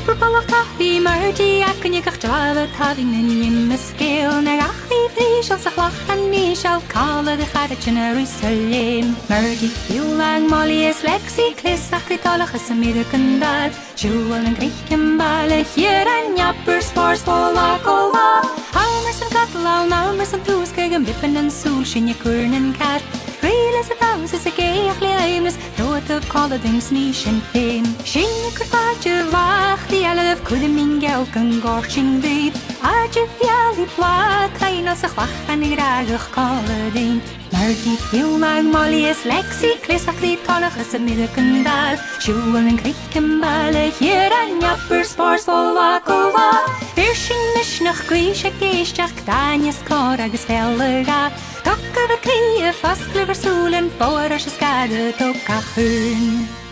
Bhí martí acne gach drala taving na nim scale na achri shall sa chlach and me shall call the character Jerusalem. Marty lang Molly is Lexi Cliss achritolach as a midakandal. Jewel and Greek and Bala here and yapper spars Polakova. Almers and Catalan, Almers and Tuskeg and Bippen and Sulshin Yakurn and Cat. Real as a thousand is a gay aimless, thought of colladings niche and fame. Shin could fight you vach, the elev could have been gelk and gorching deep. Arjif yali plat, kind as a wach and a ragach collading. Marty lang Molly is Lexi, Clissach the tolach as a midakandal. Jewel and Creek and Bala here and yapper spars Polakova. Fishing mishnach guisha geishtach, Danias Koragas Fellaga. Tucker the clear, fast clever soul and power as a scattered to Cahun.